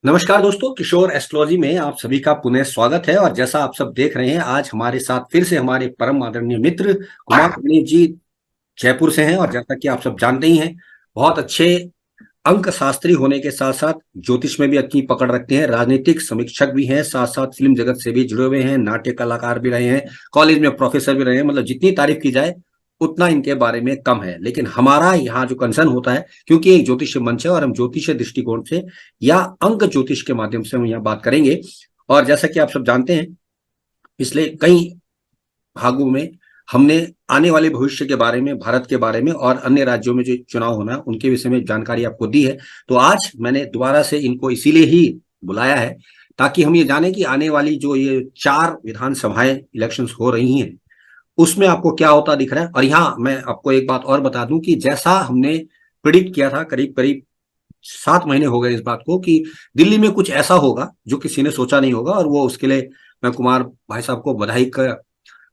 नमस्कार दोस्तों, किशोर एस्ट्रोलॉजी में आप सभी का पुनः स्वागत है। और जैसा आप सब देख रहे हैं, आज हमारे साथ फिर से हमारे परम आदरणीय मित्र कुमार गणेश जी जयपुर से हैं। और जैसा कि आप सब जानते ही हैं, बहुत अच्छे अंक शास्त्री होने के साथ साथ ज्योतिष में भी अच्छी पकड़ रखते हैं, राजनीतिक समीक्षक भी हैं, साथ साथ फिल्म जगत से भी जुड़े हुए हैं, नाट्य कलाकार भी रहे हैं, कॉलेज में प्रोफेसर भी रहे हैं। मतलब जितनी तारीफ की जाए उतना इनके बारे में कम है। लेकिन हमारा यहाँ जो कंसर्न होता है, क्योंकि एक ज्योतिष मंच है और हम ज्योतिष दृष्टिकोण से या अंक ज्योतिष के माध्यम से हम यहाँ बात करेंगे। और जैसा कि आप सब जानते हैं, पिछले कई भागों में हमने आने वाले भविष्य के बारे में, भारत के बारे में और अन्य राज्यों में जो चुनाव होना है उनके विषय में जानकारी आपको दी है। तो आज मैंने दोबारा से इनको इसीलिए ही बुलाया है ताकि हम ये जाने कि आने वाली जो ये 4 विधानसभाएं इलेक्शंस हो रही हैं उसमें आपको क्या होता दिख रहा है। और यहाँ मैं आपको एक बात और बता दूं कि जैसा हमने प्रिडिक्ट किया था, करीब करीब 7 महीने हो गए इस बात को, कि दिल्ली में कुछ ऐसा होगा जो किसी ने सोचा नहीं होगा। और वो उसके लिए मैं कुमार भाई साहब को बधाई का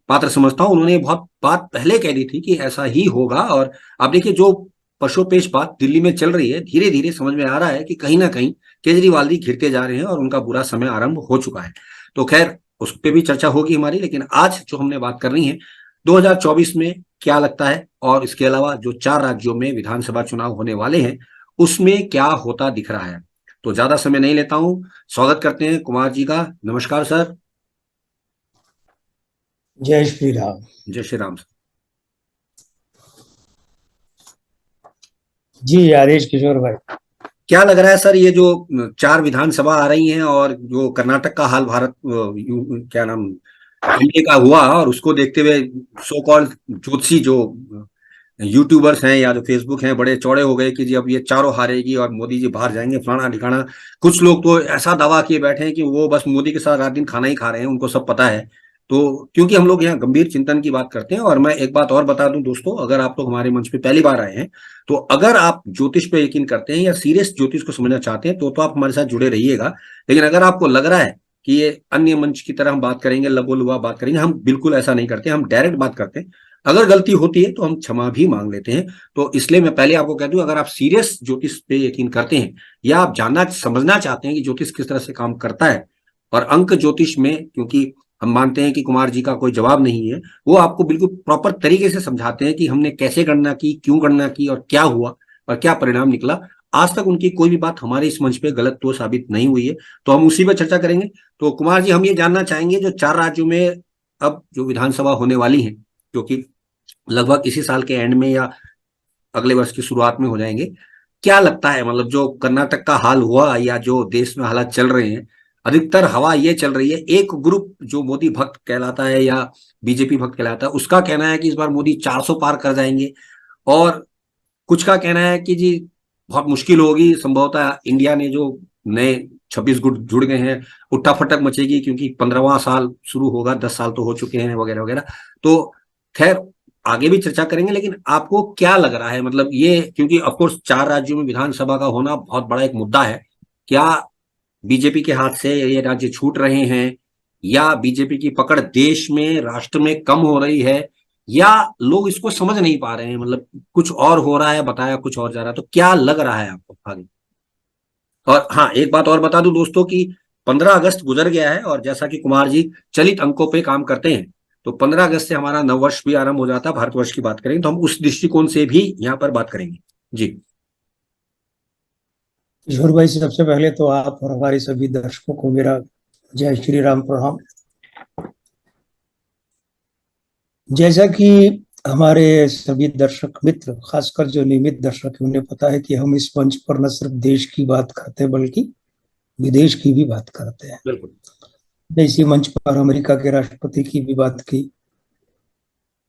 पात्र समझता हूं। उन्होंने बहुत बात पहले कह दी थी कि ऐसा ही होगा। और आप देखिए, जो पशुपेश बात दिल्ली में चल रही है, धीरे धीरे समझ में आ रहा है कि कहीं ना कहीं केजरीवाल जी घिरते जा रहे हैं और उनका बुरा समय आरंभ हो चुका है। तो खैर, उस पर भी चर्चा होगी हमारी। लेकिन आज जो हमने बात करनी है, 2024 में क्या लगता है और इसके अलावा जो 4 राज्यों में विधानसभा चुनाव होने वाले हैं उसमें क्या होता दिख रहा है। तो ज्यादा समय नहीं लेता हूं, स्वागत करते हैं कुमार जी का। नमस्कार सर। जय श्री राम। जय श्री राम। जी आदेश किशोर भाई। क्या लग रहा है सर, ये जो 4 विधानसभा आ रही हैं और जो कर्नाटक का हाल भारत क्या नाम एमपी का हुआ, और उसको देखते हुए सो कॉल्ड ज्योतिषी जो यूट्यूबर्स हैं या जो फेसबुक हैं बड़े चौड़े हो गए कि जी अब ये चारों हारेगी और मोदी जी बाहर जाएंगे, फलाना ठिकाना। कुछ लोग तो ऐसा दावा किए बैठे हैं कि वो बस मोदी के साथ रात दिन खाना ही खा रहे हैं, उनको सब पता है। तो क्योंकि हम लोग यहाँ गंभीर चिंतन की बात करते हैं, और मैं एक बात और बता दूं दोस्तों, अगर आप लोग हमारे मंच पे पहली बार आए हैं तो अगर आप ज्योतिष पे यकीन करते हैं या सीरियस ज्योतिष को समझना चाहते हैं तो आप हमारे साथ जुड़े रहिएगा। लेकिन अगर आपको लग रहा है कि ये अन्य मंच की तरह हम बात करेंगे, लबोलुआ बात करेंगे, हम बिल्कुल ऐसा नहीं करते, हम डायरेक्ट बात करते हैं। अगर गलती होती है तो हम क्षमा भी मांग लेते हैं। तो इसलिए मैं पहले आपको कह दूं, अगर आप सीरियस ज्योतिष पे यकीन करते हैं या आप जानना समझना चाहते हैं कि ज्योतिष किस तरह से काम करता है, और अंक ज्योतिष में क्योंकि हम मानते हैं कि कुमार जी का कोई जवाब नहीं है, वो आपको बिल्कुल प्रॉपर तरीके से समझाते हैं कि हमने कैसे गणना की, क्यों गणना की और क्या हुआ और क्या परिणाम निकला। आज तक उनकी कोई भी बात हमारे इस मंच पे गलत तो साबित नहीं हुई है। तो हम उसी पर चर्चा करेंगे। तो कुमार जी, हम ये जानना चाहेंगे, जो 4 राज्यों में अब जो विधानसभा होने वाली है, जो कि लगभग इसी साल के एंड में या अगले वर्ष की शुरुआत में हो जाएंगे, क्या लगता है, मतलब जो कर्नाटक का हाल हुआ या जो देश में हालात चल रहे हैं, अधिकतर हवा ये चल रही है, एक ग्रुप जो मोदी भक्त कहलाता है या बीजेपी भक्त कहलाता है उसका कहना है कि इस बार मोदी 400 पार कर जाएंगे, और कुछ का कहना है कि जी बहुत मुश्किल होगी, संभवतः इंडिया ने जो नए 26 गुट जुड़ गए हैं उठा फटक मचेगी, क्योंकि 15वां साल शुरू होगा, 10 साल तो हो चुके हैं वगैरह वगैरह। तो खैर, आगे भी चर्चा करेंगे। लेकिन आपको क्या लग रहा है, मतलब ये, क्योंकि ऑफकोर्स 4 राज्यों में विधानसभा का होना बहुत बड़ा एक मुद्दा है, क्या बीजेपी के हाथ से ये राज्य छूट रहे हैं, या बीजेपी की पकड़ देश में, राष्ट्र में कम हो रही है, या लोग इसको समझ नहीं पा रहे हैं, मतलब कुछ और हो रहा है, बताया कुछ और जा रहा है। तो क्या लग रहा है आपको आगे? और हाँ, एक बात और बता दूं दोस्तों कि 15 अगस्त गुजर गया है, और जैसा कि कुमार जी चलित अंकों पे काम करते हैं, तो 15 अगस्त से हमारा नववर्ष भी आरंभ हो जाता है। भारतवर्ष की बात करेंगे तो हम उस दृष्टिकोण से भी यहाँ पर बात करेंगे। जी किशोर भाई, सबसे पहले तो आप और हमारे सभी दर्शकों को मेरा जय श्री राम प्रणाम। जैसा कि हमारे सभी दर्शक मित्र, खासकर जो नियमित दर्शक हैं, उन्हें पता है कि हम इस मंच पर न सिर्फ देश की बात करते हैं बल्कि विदेश की भी बात करते हैं। बिल्कुल। इसी मंच पर अमेरिका के राष्ट्रपति की भी बात की,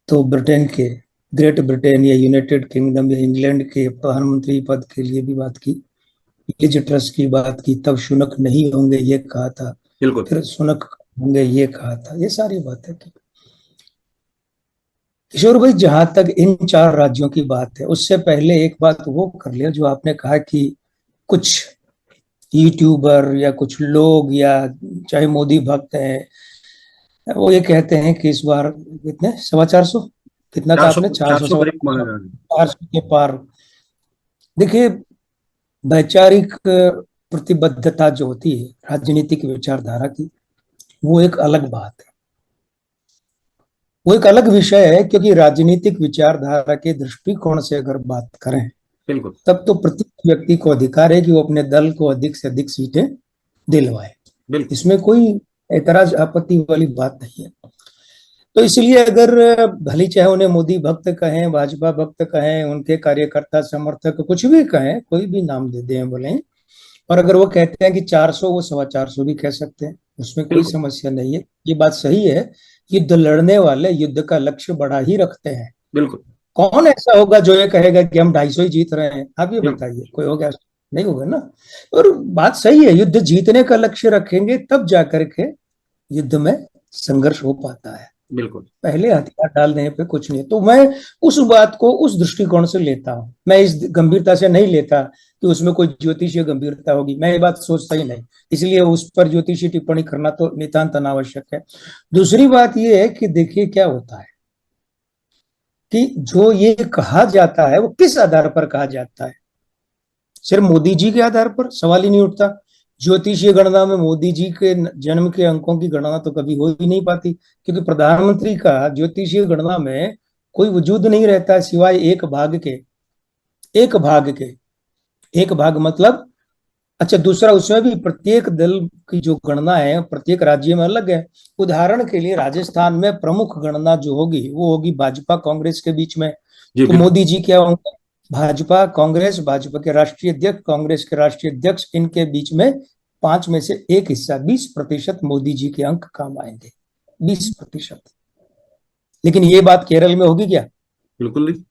तो ब्रिटेन के, ग्रेट ब्रिटेन या यूनाइटेड किंगडम या इंग्लैंड के प्रधानमंत्री पद के लिए भी बात की, लिज ट्रस की बात की, तब शुनक नहीं होंगे ये कहा था, बिल्कुल। फिर शुनक होंगे ये कहा था, ये सारी बातें की। किशोर भाई, जहां तक इन 4 राज्यों की बात है, उससे पहले एक बात वो कर लिया, जो आपने कहा कि कुछ यूट्यूबर या कुछ लोग या चाहे मोदी भक्त हैं, वो ये कहते हैं कि इस बार कितने 450, कितना कहा 400, आपने, 400 400 सवा करीब माना जा रहा है। 400 के पार। देखिए, वैचारिक प्रतिबद्धता जो होती है राजनीतिक विचारधारा की, वो एक अलग बात है, वो एक अलग विषय है, क्योंकि राजनीतिक विचारधारा के दृष्टिकोण से अगर बात करें बिल्कुल तब तो प्रत्येक व्यक्ति को अधिकार है कि वो अपने दल को अधिक से अधिक सीटें दिलवाए, बिल्कुल। इसमें कोई ऐतराज आपत्ति वाली बात नहीं है। तो इसलिए अगर भली चाहे उन्हें मोदी भक्त कहें, भाजपा भक्त कहें, उनके कार्यकर्ता समर्थक कुछ भी कहें, कोई भी नाम दे दें बोले, और अगर वो कहते हैं कि 400, वो 425 भी कह सकते हैं, उसमें कोई बिल्कुल समस्या नहीं है। ये बात सही है, युद्ध लड़ने वाले युद्ध का लक्ष्य बड़ा ही रखते हैं। बिल्कुल कौन ऐसा होगा जो ये कहेगा कि हम 250 ही जीत रहे हैं? आप ये बिल्कुल बताइए, कोई होगा? नहीं होगा ना। और बात सही है, युद्ध जीतने का लक्ष्य रखेंगे तब जाकर के युद्ध में संघर्ष हो पाता है, बिल्कुल पहले हथियार डालने पे कुछ नहीं। तो मैं उस बात को उस दृष्टिकोण से लेता हूं, मैं इस गंभीरता से नहीं लेता कि उसमें कोई ज्योतिषीय गंभीरता होगी, मैं ये बात सोचता ही नहीं, इसलिए उस पर ज्योतिषीय टिप्पणी करना तो नितांत अनावश्यक है। दूसरी बात यह है कि देखिए क्या होता है कि जो ये कहा जाता है वो किस आधार पर कहा जाता है? सिर्फ मोदी जी के आधार पर सवाल ही नहीं उठता। ज्योतिषीय गणना में मोदी जी के जन्म के अंकों की गणना तो कभी हो ही नहीं पाती, क्योंकि प्रधानमंत्री का ज्योतिषीय गणना में कोई वजूद नहीं रहता सिवाय एक भाग के। एक भाग के, एक भाग मतलब, अच्छा दूसरा, उसमें भी प्रत्येक दल की जो गणना है प्रत्येक राज्य में अलग है। उदाहरण के लिए राजस्थान में प्रमुख गणना जो होगी वो होगी भाजपा कांग्रेस के बीच में। जी तो बिल्कुल मोदी जी क्या होंगे? भाजपा कांग्रेस, भाजपा के राष्ट्रीय अध्यक्ष, कांग्रेस के राष्ट्रीय अध्यक्ष, इनके बीच में 5 में से एक हिस्सा 20% मोदी जी के अंक काम आएंगे, 20%। लेकिन ये बात केरल में होगी क्या? बिल्कुल नहीं,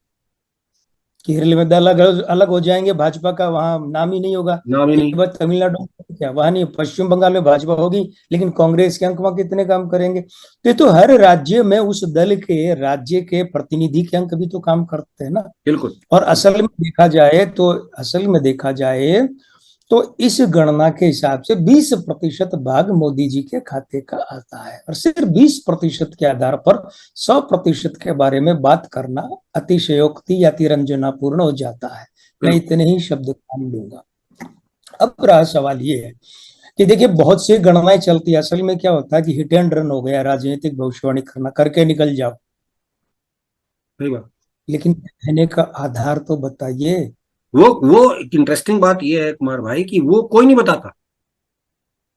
केरल में अलग अलग हो जाएंगे, भाजपा का वहां नाम ही नहीं होगा। नाम ही ये नहीं। बात तमिलनाडु में क्या, वहां नहीं, पश्चिम बंगाल में भाजपा होगी लेकिन कांग्रेस के अंक वहां कितने काम करेंगे? तो हर राज्य में उस दल के राज्य के प्रतिनिधि के अंक भी तो काम करते हैं ना। बिल्कुल और असल में देखा जाए तो इस गणना के हिसाब से 20% भाग मोदी जी के खाते का आता है, और सिर्फ 20% के आधार पर 100% के बारे में बात करना अतिशयोक्ति या तिरंजनापूर्ण हो जाता है। मैं बिल्कुल इतने ही शब्द काम लूंगा। अब रहा सवाल ये है कि देखिए बहुत सी गणनाएं चलती है, असल में क्या होता है कि हिट एंड रन हो गया, राजनीतिक भविष्यवाणी करना, करके निकल जाओ, सही बात। लेकिन कहने का आधार तो बताइए। वो एक इंटरेस्टिंग बात ये है कुमार भाई कि वो कोई नहीं बताता,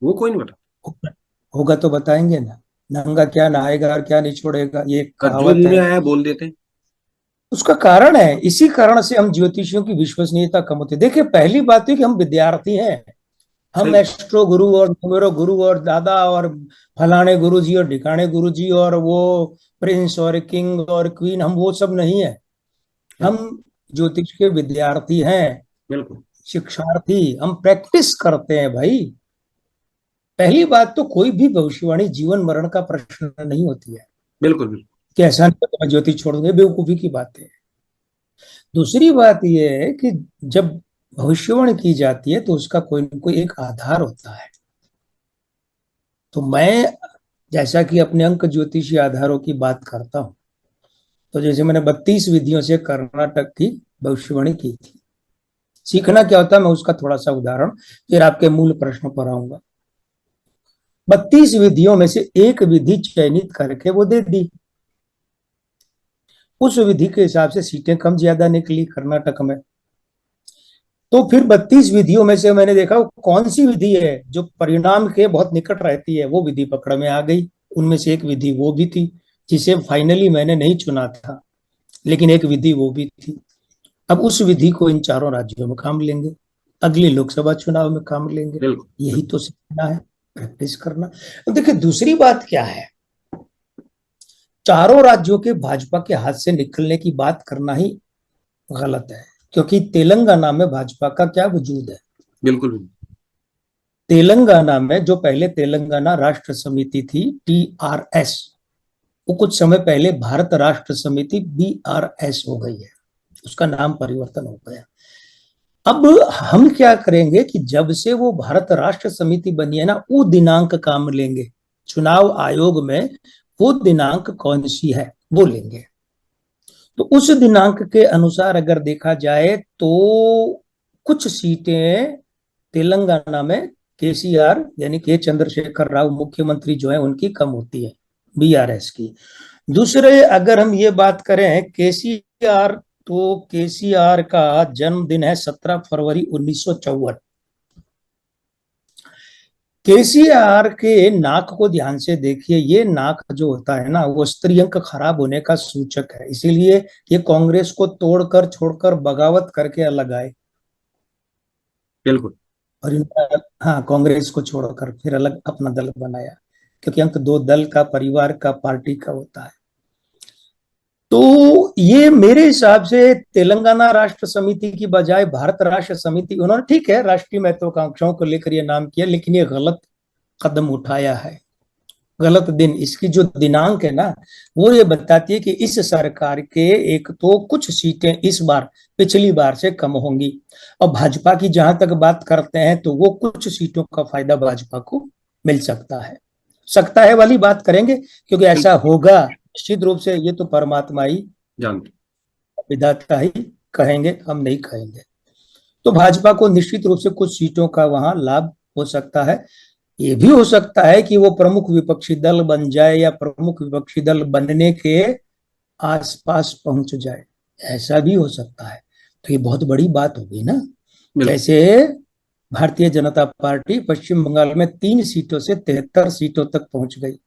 वो कोई नहीं बताता। होगा तो बताएंगे ना, नंगा क्या नहाएगा और क्या नहीं छोड़ेगा, ये जो कहावत मुंह है। में आया बोल देते हैं। उसका कारण है, इसी कारण से हम ज्योतिषियों की विश्वसनीयता कम होती है। देखिए पहली बात है कि हम विद्यार्थी हैं, हम सही। एस्ट्रो गुरु और न्यूमेरो गुरु और दादा और फलाने गुरु जी और ढिकाने गुरु जी और वो प्रिंस और किंग और क्वीन, हम वो सब नहीं है। हम ज्योतिष के विद्यार्थी हैं, बिल्कुल शिक्षार्थी, हम प्रैक्टिस करते हैं भाई। पहली बात तो कोई भी भविष्यवाणी जीवन मरण का प्रश्न नहीं होती है बिल्कुल बिल्कुल कि ऐसा नहीं तो मैं ज्योतिष छोड़ दूंगा, बेवकूफी की बात है। दूसरी बात यह है कि जब भविष्यवाणी की जाती है तो उसका कोई न कोई एक आधार होता है। तो मैं जैसा कि अपने अंक ज्योतिषी आधारों की बात करता हूं, तो जैसे मैंने 32 विधियों से कर्नाटक की भविष्यवाणी की थी। सीखना क्या होता है, मैं उसका थोड़ा सा उदाहरण, फिर आपके मूल प्रश्न पर आऊंगा। 32 विधियों में से एक विधि चयनित करके वो दे दी, उस विधि के हिसाब से सीटें कम ज्यादा निकली कर्नाटक में। तो फिर 32 विधियों में से मैंने देखा कौन सी विधि है जो परिणाम के बहुत निकट रहती है, वो विधि पकड़ में आ गई। उनमें से एक विधि वो भी थी जिसे फाइनली मैंने नहीं चुना था, लेकिन एक विधि वो भी थी। अब उस विधि को इन चारों राज्यों में काम लेंगे, अगले लोकसभा चुनाव में काम लेंगे। बिल्कुल यही बिल्कुल। तो सीखना है, प्रैक्टिस करना। अब देखिए दूसरी बात क्या है, चारों राज्यों के भाजपा के हाथ से निकलने की बात करना ही गलत है, क्योंकि तेलंगाना में भाजपा का क्या वजूद है? बिल्कुल बिल्कुल। तेलंगाना में जो पहले तेलंगाना राष्ट्र समिति थी, TRS, वो कुछ समय पहले भारत राष्ट्र समिति BRS हो गई है, उसका नाम परिवर्तन हो गया। अब हम क्या करेंगे कि जब से वो भारत राष्ट्र समिति बनी है ना, वो दिनांक काम लेंगे, चुनाव आयोग में वो दिनांक कौन सी है वो लेंगे। तो उस दिनांक के अनुसार अगर देखा जाए तो कुछ सीटें तेलंगाना में केसीआर यानी के चंद्रशेखर राव मुख्यमंत्री जो है उनकी कम होती है बीआरएस की। दूसरे अगर हम ये बात करें केसीआर, तो केसीआर का जन्मदिन है 17 फरवरी 1954। केसीआर के नाक को ध्यान से देखिए, ये नाक जो होता है ना वो स्त्रियंक खराब होने का सूचक है, इसीलिए ये कांग्रेस को तोड़कर छोड़कर बगावत करके अलग आए। बिल्कुल। और हाँ, कांग्रेस को छोड़कर फिर अलग अपना दल बनाया, क्योंकि अंक दो दल का, परिवार का, पार्टी का होता है। तो ये मेरे हिसाब से तेलंगाना राष्ट्र समिति की बजाय भारत राष्ट्र समिति, उन्होंने ठीक है राष्ट्रीय महत्वाकांक्षाओं को लेकर ये नाम किया, लेकिन ये गलत कदम उठाया है, गलत दिन। इसकी जो दिनांक है ना वो ये बताती है कि इस सरकार के एक तो कुछ सीटें इस बार पिछली बार से कम होंगी, और भाजपा की जहां तक बात करते हैं तो वो कुछ सीटों का फायदा भाजपा को मिल सकता है वाली बात करेंगे, क्योंकि ऐसा होगा निश्चित रूप से, ये तो परमात्मा ही जानते, विधाता ही कहेंगे, हम नहीं कहेंगे। तो भाजपा को निश्चित रूप से कुछ सीटों का वहां लाभ हो सकता है। ये भी हो सकता है कि वो प्रमुख विपक्षी दल बन जाए या प्रमुख विपक्षी दल बनने के आसपास पहुंच जाए, ऐसा भी हो सकता है। तो ये बहुत बड़ी बात होगी ना। जैसे भारतीय जनता पार्टी पश्चिम बंगाल में 3 सीटों से 73 सीटों तक पहुंच गई,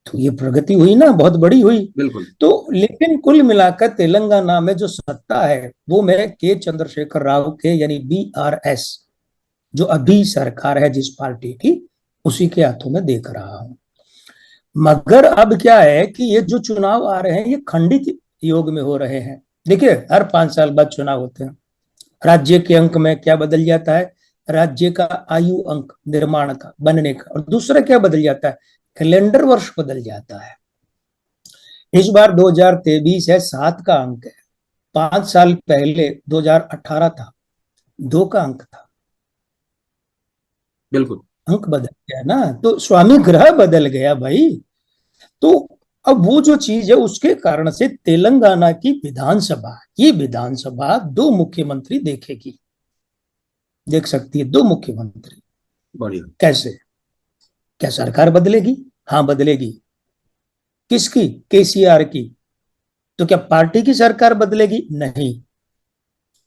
तो ये प्रगति हुई ना, बहुत बड़ी हुई। बिल्कुल। तो लेकिन कुल मिलाकर तेलंगाना में जो सत्ता है वो मैं के चंद्रशेखर राव के यानी बीआरएस जो अभी सरकार है जिस पार्टी की, उसी के हाथों में देख रहा हूं। मगर अब क्या है कि ये जो चुनाव आ रहे हैं ये खंडित योग में हो रहे हैं। देखिए हर 5 साल बाद चुनाव होते हैं, राज्य के अंक में क्या बदल जाता है, राज्य का आयु अंक निर्माण का बनने का, और दूसरा क्या बदल जाता है, कैलेंडर वर्ष बदल जाता है। इस बार 2023 है, 7 का अंक है। 5 साल पहले 2018 था, 2 का अंक था। बिल्कुल अंक बदल गया ना, तो स्वामी ग्रह बदल गया भाई। तो अब वो जो चीज है उसके कारण से तेलंगाना की विधानसभा, ये विधानसभा 2 मुख्यमंत्री देखेगी, देख सकती है 2 मुख्यमंत्री। बढ़िया। कैसे? क्या सरकार बदलेगी? हाँ बदलेगी। किसकी? केसीआर की। तो क्या पार्टी की सरकार बदलेगी? नहीं।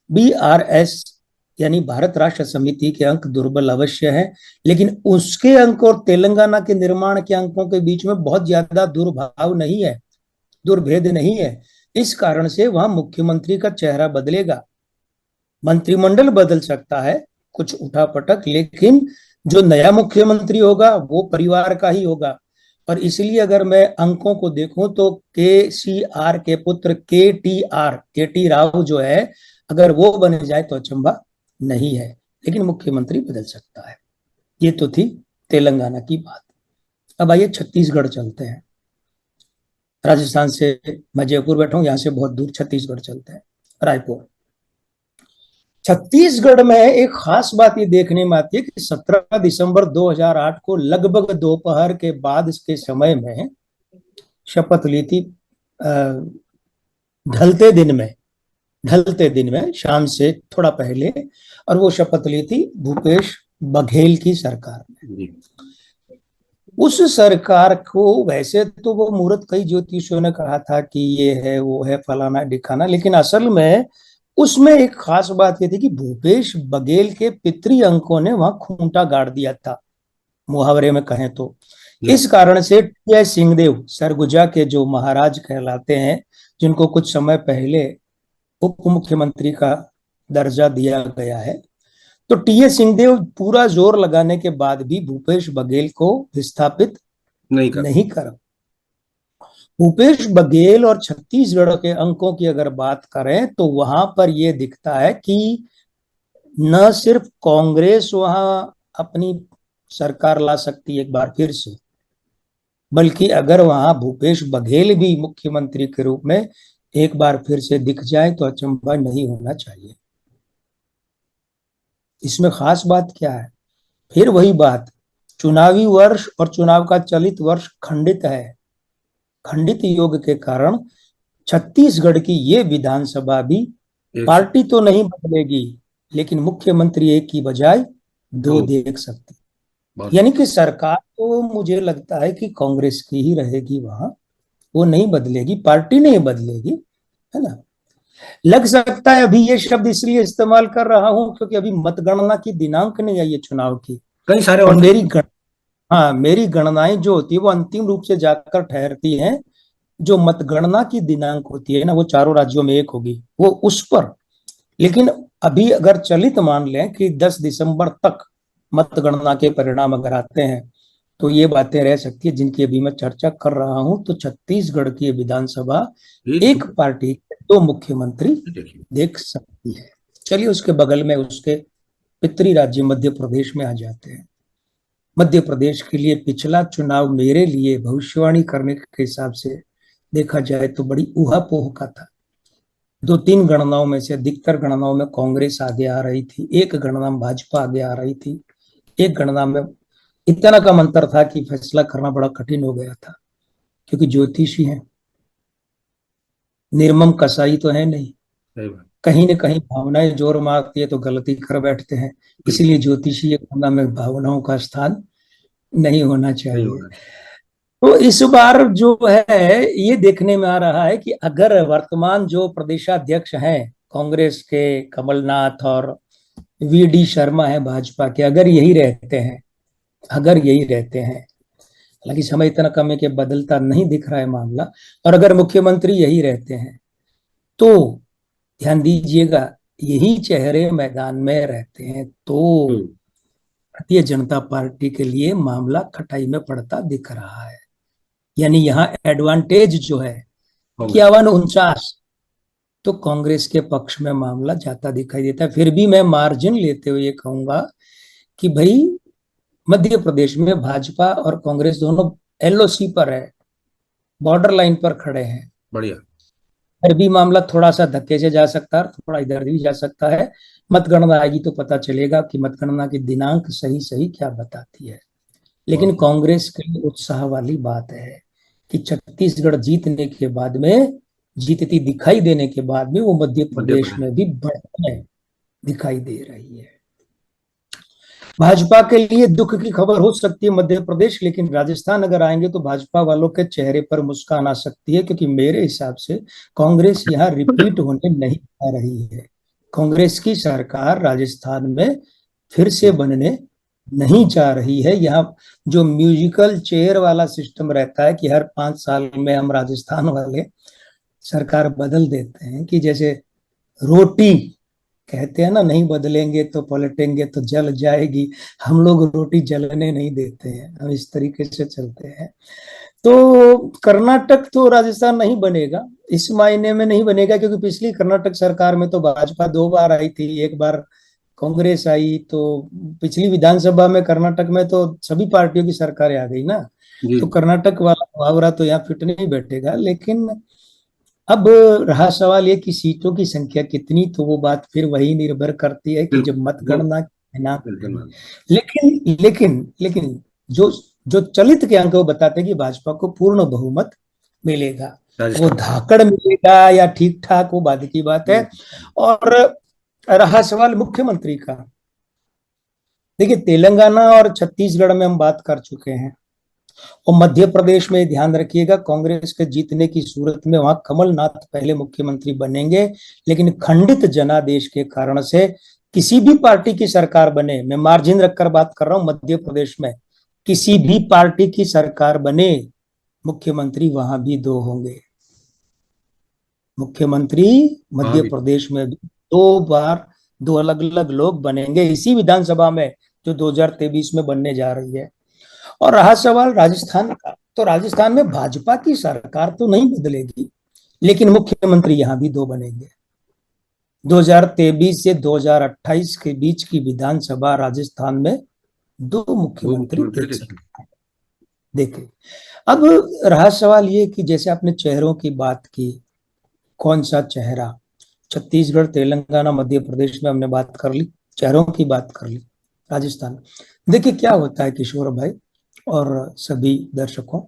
बीआरएस यानी भारत राष्ट्र समिति के अंक दुर्बल अवश्य है, लेकिन उसके अंक और तेलंगाना के निर्माण के अंकों के बीच में बहुत ज्यादा दुर्भाव नहीं है, दुर्भेद नहीं है। इस कारण से वहां मुख्यमंत्री का चेहरा बदलेगा, मंत्रिमंडल बदल सकता है कुछ उठापटक, लेकिन जो नया मुख्यमंत्री होगा वो परिवार का ही होगा। और इसलिए अगर मैं अंकों को देखूं तो केसीआर के पुत्र केटी राव जो है, अगर वो बन जाए तो अचंभा नहीं है, लेकिन मुख्यमंत्री बदल सकता है। ये तो थी तेलंगाना की बात। अब आइए छत्तीसगढ़ चलते हैं। राजस्थान से मैं जयपुर बैठा हूं, यहां से बहुत दूर छत्तीसगढ़ चलते हैं, रायपुर। छत्तीसगढ़ में एक खास बात ये देखने में आती है कि 17 दिसंबर 2008 को लगभग दोपहर के बाद के समय में शपथ ली थी, ढलते दिन में शाम से थोड़ा पहले, और वो शपथ ली थी भूपेश बघेल की सरकार ने। उस सरकार को वैसे तो वो मुहूर्त कई ज्योतिषियों ने कहा था कि ये है वो है फलाना ढिकाना, लेकिन असल में उसमें एक खास बात ये थी कि भूपेश बघेल के पितृ अंकों ने वहां खूंटा गाड़ दिया था, मुहावरे में कहें तो। इस कारण से टी सिंहदेव सरगुजा के जो महाराज कहलाते हैं, जिनको कुछ समय पहले उप मुख्यमंत्री का दर्जा दिया गया है, तो टी सिंहदेव पूरा जोर लगाने के बाद भी भूपेश बघेल को विस्थापित नहीं कर। भूपेश बघेल और छत्तीसगढ़ के अंकों की अगर बात करें तो वहां पर यह दिखता है कि न सिर्फ कांग्रेस वहां अपनी सरकार ला सकती है एक बार फिर से, बल्कि अगर वहां भूपेश बघेल भी मुख्यमंत्री के रूप में एक बार फिर से दिख जाए तो अचंभा नहीं होना चाहिए। इसमें खास बात क्या है? फिर वही बात, चुनावी वर्ष और चुनाव का चलित वर्ष खंडित है। खंडित योग के कारण छत्तीसगढ़ की ये विधानसभा भी, पार्टी तो नहीं बदलेगी लेकिन मुख्यमंत्री एक की बजाय दो देख सकते। यानी कि सरकार तो मुझे लगता है कि कांग्रेस की ही रहेगी वहां, वो नहीं बदलेगी, पार्टी नहीं बदलेगी, है ना। लग सकता है अभी ये शब्द इसलिए इस्तेमाल कर रहा हूं क्योंकि अभी मतगणना की दिनांक नहीं आई है चुनाव की, कई सारे और और मेरी गणनाएं जो होती है वो अंतिम रूप से जाकर ठहरती हैं, जो मतगणना की दिनांक होती है ना, वो चारों राज्यों में एक होगी, वो उस पर। लेकिन अभी अगर चलित मान लें कि 10 दिसंबर तक मतगणना के परिणाम अगर आते हैं, तो ये बातें रह सकती है जिनकी अभी मैं चर्चा कर रहा हूं। तो छत्तीसगढ़ की विधानसभा एक पार्टी के दो मुख्यमंत्री देख सकती है। चलिए उसके बगल में उसके पितरी राज्य मध्य प्रदेश में आ जाते हैं। मध्य प्रदेश के लिए पिछला चुनाव मेरे लिए भविष्यवाणी करने के हिसाब से देखा जाए तो बड़ी ऊहापोह का था। 2-3 गणनाओं में से अधिकतर गणनाओं में कांग्रेस आगे आ रही थी, एक गणना में भाजपा आगे आ रही थी, एक गणना में इतना कम अंतर था कि फैसला करना बड़ा कठिन हो गया था, क्योंकि ज्योतिषी है, निर्मम कसाई तो है नहीं, कहीं न कहीं भावनाएं जोर मारती है तो गलती कर बैठते हैं, इसलिए ज्योतिषीय गणना में भावनाओं का स्थान नहीं होना चाहिए। तो इस बार जो है ये देखने में आ रहा है कि अगर वर्तमान जो प्रदेशाध्यक्ष हैं कांग्रेस के कमलनाथ और वी.डी. शर्मा है भाजपा के, अगर यही रहते हैं, हालांकि समय इतना कम है कि बदलता नहीं दिख रहा है मामला, और अगर मुख्यमंत्री यही रहते हैं तो ध्यान दीजिएगा, यही चेहरे मैदान में रहते हैं तो भारतीय जनता पार्टी के लिए मामला खटाई में पड़ता दिख रहा है। यानी यहाँ एडवांटेज जो है 51-49, तो कांग्रेस के पक्ष में मामला जाता दिखाई देता है। फिर भी मैं मार्जिन लेते हुए कहूंगा कि भाई मध्य प्रदेश में भाजपा और कांग्रेस दोनों एलओसी पर है, बॉर्डर लाइन पर खड़े हैं, बढ़िया। फिर भी मामला थोड़ा सा धक्के से जा सकता है, थोड़ा इधर भी जा सकता है। मतगणना आएगी तो पता चलेगा कि मतगणना की दिनांक सही सही क्या बताती है। लेकिन कांग्रेस के लिए उत्साह वाली बात है कि छत्तीसगढ़ जीतने के बाद में, जीतती दिखाई देने के बाद में, वो मध्य प्रदेश में भी बढ़ने दिखाई दे रही है। भाजपा के लिए दुख की खबर हो सकती है मध्य प्रदेश, लेकिन राजस्थान अगर आएंगे तो भाजपा वालों के चेहरे पर मुस्कान आ सकती है, क्योंकि मेरे हिसाब से कांग्रेस यहाँ रिपीट होने नहीं आ रही है। कांग्रेस की सरकार राजस्थान में फिर से बनने नहीं जा रही है। यहाँ जो म्यूजिकल चेयर वाला सिस्टम रहता है कि हर 5 साल में हम राजस्थान वाले सरकार बदल देते हैं, कि जैसे रोटी कहते हैं ना, नहीं बदलेंगे तो पलटेंगे तो जल जाएगी, हम लोग रोटी जलने नहीं देते हैं, हम इस तरीके से चलते हैं। तो कर्नाटक तो राजस्थान नहीं बनेगा, इस मायने में नहीं बनेगा, क्योंकि पिछली कर्नाटक सरकार में तो भाजपा 2 बार आई थी, एक बार कांग्रेस आई, तो पिछली विधानसभा में कर्नाटक में तो सभी पार्टियों की सरकारें आ गई ना, तो कर्नाटक वाला मुहावरा तो यहाँ फिट नहीं बैठेगा। लेकिन अब रहा सवाल ये कि सीटों की संख्या कितनी, तो वो बात फिर वही निर्भर करती है कि जब मतगणना है ना। लेकिन लेकिन लेकिन जो जो चलित के अंक वो बताते हैं कि भाजपा को पूर्ण बहुमत मिलेगा, वो धाकड़ मिलेगा या ठीक ठाक, वो बाद की बात है। और रहा सवाल मुख्यमंत्री का, देखिए तेलंगाना और छत्तीसगढ़ में हम बात कर चुके हैं, और मध्य प्रदेश में ध्यान रखिएगा कांग्रेस के जीतने की सूरत में वहां कमलनाथ पहले मुख्यमंत्री बनेंगे, लेकिन खंडित जनादेश के कारण से किसी भी पार्टी की सरकार बने, मैं मार्जिन रखकर बात कर रहा हूं, मध्य प्रदेश में किसी भी पार्टी की सरकार बने, मुख्यमंत्री वहां भी 2 होंगे। मुख्यमंत्री मध्य प्रदेश में भी 2 बार 2 अलग अलग लोग बनेंगे इसी विधानसभा में जो 2023 में बनने जा रही है। और रहा सवाल राजस्थान का, तो राजस्थान में भाजपा की सरकार तो नहीं बदलेगी, लेकिन मुख्यमंत्री यहां भी 2 बनेंगे। 2023 से 2028 के बीच की विधानसभा राजस्थान में 2 मुख्यमंत्री देख सकते हैं। देखिए अब रहा सवाल ये कि जैसे आपने चेहरों की बात की, कौन सा चेहरा, छत्तीसगढ़, तेलंगाना, मध्य प्रदेश में हमने बात कर ली, चेहरों की बात कर ली। राजस्थान, देखिए क्या होता है किशोर भाई और सभी दर्शकों,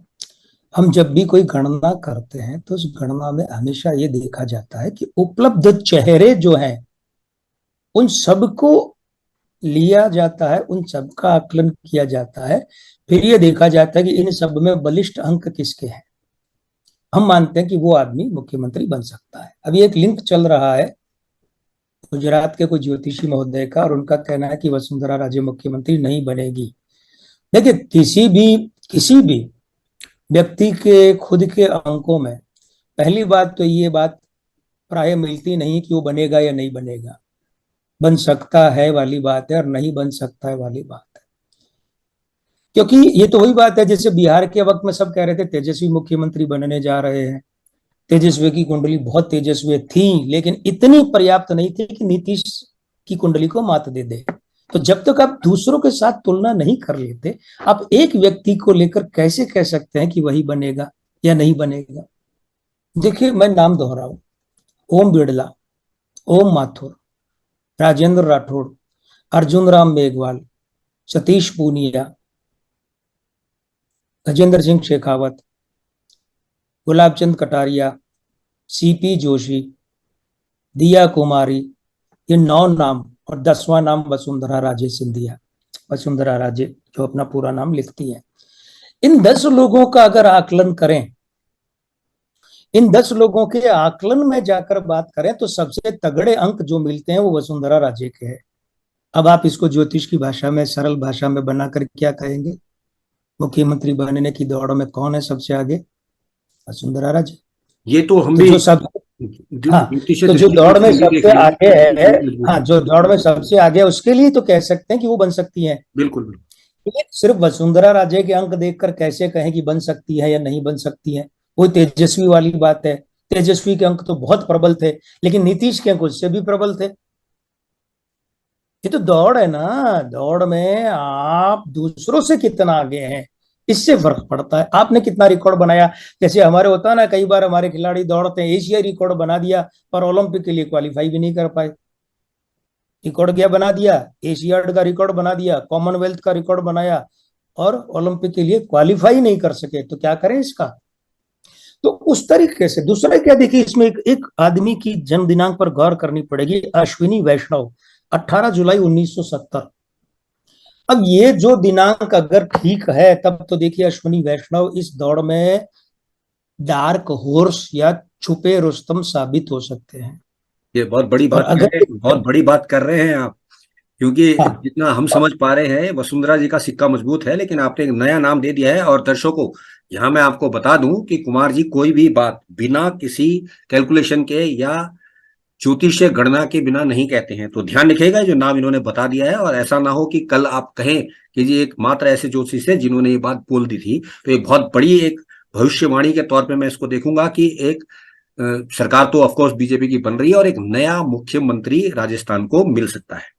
हम जब भी कोई गणना करते हैं तो उस गणना में हमेशा ये देखा जाता है कि उपलब्ध चेहरे जो हैं उन सबको लिया जाता है, उन सबका आकलन किया जाता है, फिर ये देखा जाता है कि इन सब में बलिष्ठ अंक किसके हैं। हम मानते हैं कि वो आदमी मुख्यमंत्री बन सकता है। अभी एक लिंक चल रहा है गुजरात के कोई ज्योतिषी महोदय का, और उनका कहना है कि वसुंधरा राजे मुख्यमंत्री नहीं बनेगी। देखिए, किसी भी व्यक्ति के खुद के अंकों में पहली बात तो ये बात प्राय मिलती नहीं कि वो बनेगा या नहीं बनेगा। बन सकता है वाली बात है और नहीं बन सकता है वाली बात है। क्योंकि ये तो वही बात है जैसे बिहार के वक्त में सब कह रहे थे तेजस्वी मुख्यमंत्री बनने जा रहे हैं। तेजस्वी की कुंडली बहुत तेजस्वी थी, लेकिन इतनी पर्याप्त नहीं थी कि नीतीश की कुंडली को मात दे दे। तो जब तक आप दूसरों के साथ तुलना नहीं कर लेते, आप एक व्यक्ति को लेकर कैसे कह सकते हैं कि वही बनेगा या नहीं बनेगा। देखिए, मैं नाम दोहराऊं, ओम बिड़ला, ओम माथुर, राजेंद्र राठौड़, अर्जुन राम मेघवाल, सतीश पूनिया, गजेंद्र सिंह शेखावत, गुलाब चंद कटारिया, सीपी जोशी, दिया कुमारी, ये 9 नाम, और 10वां नाम वसुंधरा राजे सिंधिया, वसुंधरा राजे जो अपना पूरा नाम लिखती है। इन 10 लोगों का अगर आकलन करें, इन 10 लोगों के आकलन में जाकर बात करें तो सबसे तगड़े अंक जो मिलते हैं वो वसुंधरा राजे के हैं। अब आप इसको ज्योतिष की भाषा में, सरल भाषा में बनाकर क्या कहेंगे? मुख्यमंत्री बनने की दौड़ में कौन है सबसे आगे? वसुंधरा राजे। ये तो हम तो भी जो सब हाँ, तो जो दौड़ में सबसे आगे है, हाँ, जो दौड़ में सबसे आगे है उसके लिए तो कह सकते हैं कि वो बन सकती है। बिल्कुल। सिर्फ वसुंधरा राजे के अंक देखकर कैसे कहें कि बन सकती है या नहीं बन सकती है? वो तेजस्वी वाली बात है। तेजस्वी के अंक तो बहुत प्रबल थे, लेकिन नीतीश के अंक उससे भी प्रबल थे। ये तो दौड़ है ना, दौड़ में आप दूसरों से कितना आगे हैं इससे फर्क पड़ता है। आपने कितना रिकॉर्ड बनाया, जैसे हमारे होता है ना, कई बार हमारे खिलाड़ी दौड़ते हैं, एशियाई रिकॉर्ड बना दिया पर ओलंपिक के लिए क्वालिफाई भी नहीं कर पाए। रिकॉर्ड क्या बना दिया? एशियाड का रिकॉर्ड बना दिया, कॉमनवेल्थ का रिकॉर्ड बनाया, और ओलंपिक के लिए क्वालिफाई नहीं कर सके। तो क्या करें इसका? तो उस तरीके से दूसरा क्या, देखिए इसमें एक आदमी की जन्म दिनांक पर गौर करनी पड़ेगी, अश्विनी वैष्णव, 18 जुलाई 1970। अब ये जो दिनांक अगर ठीक है तब तो देखिए अश्विनी वैष्णव इस दौड़ में डार्क हॉर्स या छुपे रुस्तम साबित हो सकते हैं। ये बहुत बड़ी और बात अगर बहुत बड़ी बात कर रहे हैं आप, क्योंकि हाँ, जितना हम समझ पा रहे हैं वसुंधरा जी का सिक्का मजबूत है, लेकिन आपने एक नया नाम दे दिया है। और दर्शकों, यहाँ मैं आपको बता दूं कि कुमार जी कोई भी बात बिना किसी कैलकुलेशन के या ज्योतिषीय गणना के बिना नहीं कहते हैं। तो ध्यान रखिएगा जो नाम इन्होंने बता दिया है, और ऐसा ना हो कि कल आप कहें कि जी एक मात्र ऐसे ज्योतिषी है जिन्होंने ये बात बोल दी थी। तो एक बहुत बड़ी एक भविष्यवाणी के तौर पे मैं इसको देखूंगा कि एक सरकार तो ऑफकोर्स बीजेपी की बन रही है और एक नया मुख्यमंत्री राजस्थान को मिल सकता है।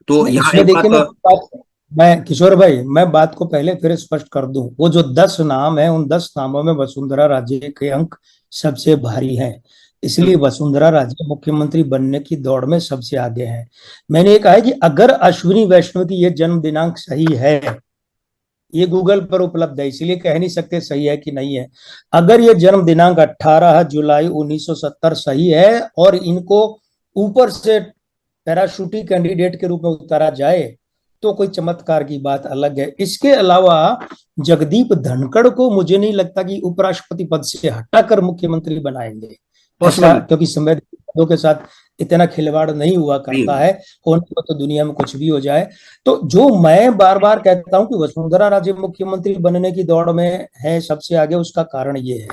तो यहाँ इसमें एक देखिए, बात, मैं किशोर भाई, मैं बात को पहले फिर स्पष्ट कर दूं, वो जो 10 नाम है उन 10 नामों में वसुंधरा राजे के अंक सबसे भारी हैं, इसलिए वसुंधरा राजे मुख्यमंत्री बनने की दौड़ में सबसे आगे हैं। मैंने ये कहा है कि अगर अश्विनी वैष्णव की ये जन्म दिनांक सही है, ये गूगल पर उपलब्ध है, इसलिए कह नहीं सकते सही है कि नहीं है। अगर ये जन्म दिनांक 18 जुलाई 1970 सही है और इनको ऊपर से पैराशूटी कैंडिडेट के रूप में उतारा जाए तो कोई चमत्कार की बात अलग है। इसके अलावा जगदीप धनखड़ को मुझे नहीं लगता कि उपराष्ट्रपति पद से हटाकर मुख्यमंत्री बनाएंगे, ऐसा, क्योंकि संवैधानिकों के साथ इतना खिलवाड़ नहीं हुआ करता है। होने को तो दुनिया में कुछ भी हो जाए। तो जो मैं बार बार कहता हूं कि वसुंधरा राजे मुख्यमंत्री बनने की दौड़ में है सबसे आगे, उसका कारण ये है